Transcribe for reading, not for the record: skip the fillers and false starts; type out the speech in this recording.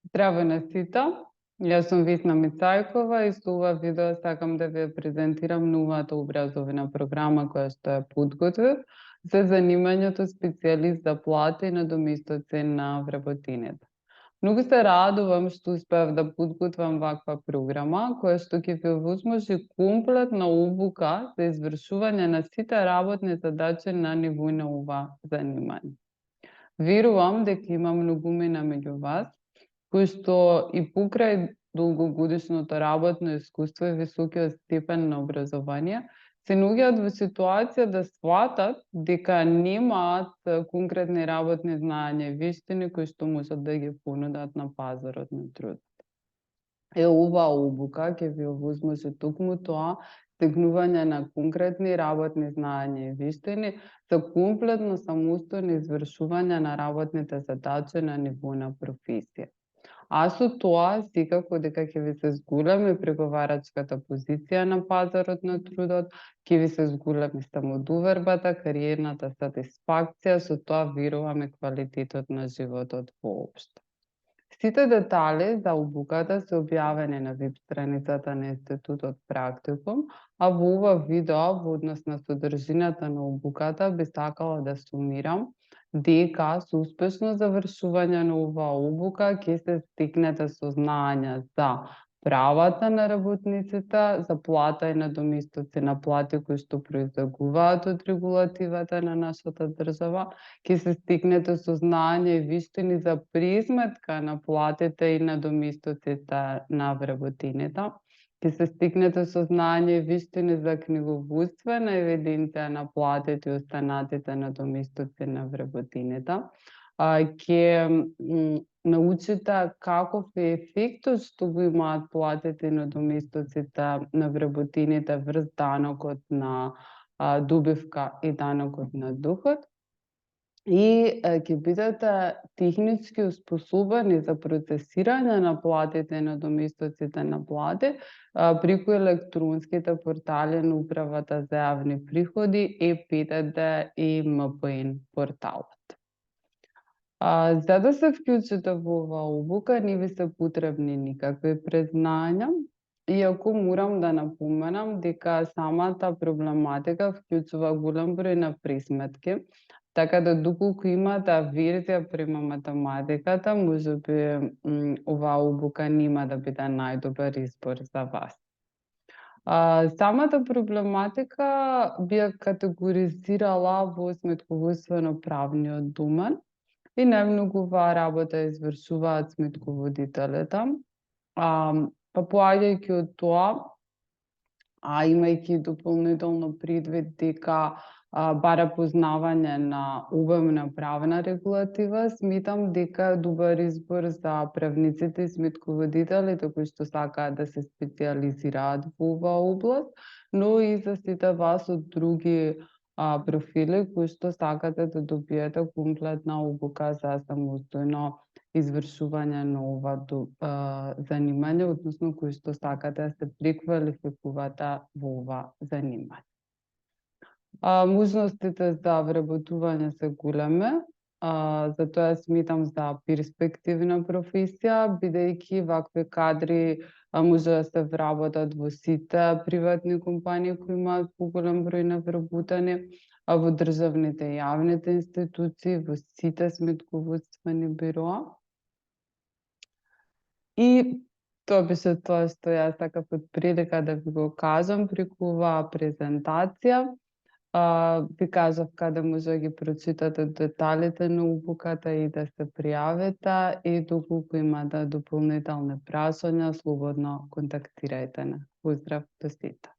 Здраво на сите, јас сум Висна Мицајкова и со ова видео сакам да ви ја презентирам новата образовна програма која што ја подготвив за занимањето специјалист за плата и надомистоци на вработените. Многу се радувам што успеав да подготвам ваква програма која што ќе ви овозможи комплетна обука за извршување на сите работни задачи на ниво на ова занимање. Верувам дека има многумина меѓу вас кои што и покрај долгогодишното работно искуство и високиот степен на образование, се наоѓаат во ситуација да сватат дека немаат конкретни работни знаења и вештини кои што можат да ги понудат на пазарот на труд. Оваа обука ќе ви овозможи токму тоа, стегнување на конкретни работни знаења и вештини за комплетно самостојно извршување на работните задачи на ниво на професија. А со тоа, секако дека ќе ви се зголеми преговарачката позиција на пазарот на трудот, ќе ви се зголеми самодовербата, кариерната сатисфакција, со тоа верувам и квалитетот на животот воопшто. Сите детали за обуката се објавени на веб страницата на Институтот Практикум, а во ова видео во однос на содржината на обуката би сакала да сумирам дека со успешно завршување на оваа обука ќе се стекнете со знаења за правата на работниците, за плата и надомистоци на плати кои што произлегуваат од регулативата на нашата држава, ќе се стекнете со знаења и вештини за презметка на платите и надомистоците на вработените, ќе се стекнете со знаење и вештини за книговодствена евиденција на платите и останатите надомистоци на вработените, ќе научите каков е ефектот што го имаат платите и надомистоците на вработените врз данокот на добивка и данокот на доход, и ќе бидете технички успособени за процесирање на платите и надомистоците на плати преку електронските портали на Управата за јавни приходи, ЕПТД и МПН порталот. За да се вклучите во оваа обука не ви се потребни никакви признања, иако морам да напоменам дека самата проблематика вклучува голем број на пресметки, така да доколку имате аверзија према математиката, можеби оваа обука нема да биде најдобар избор за вас. Самата проблематика би ја категоризирала во сметководствено-правниот домен и најмногу оваа работа извршуваат сметководителите, па поаѓајќи од тоа, имајќи дополнително предвид дека бара познавање на обемна правна регулатива, сметам дека е добар избор за правниците и сметководителите кои што сакаат да се специјализираат во оваа област, но и за сите вас од други профили кои што сакате да добиете комплетна обука за самостојно извршување на ова занимање, односно кои што сакате да се преквалификувате во ова занимање. Можностите за вработување се големи, затоа сметам за перспективна професија, бидејќи вакви кадри може да се вработат во сите приватни компании кои имаат поголем број на вработени, во државните и јавните институции, во сите сметководствени бироа. И тоа беше тоа што јас сакав од прилика да ви го кажам преку оваа презентација. Ви кажав каде може да ги прочитате деталите на обуката и да се пријавите, и доколку имате дополнителни прашања, слободно контактирајте ме. Поздрав до сите!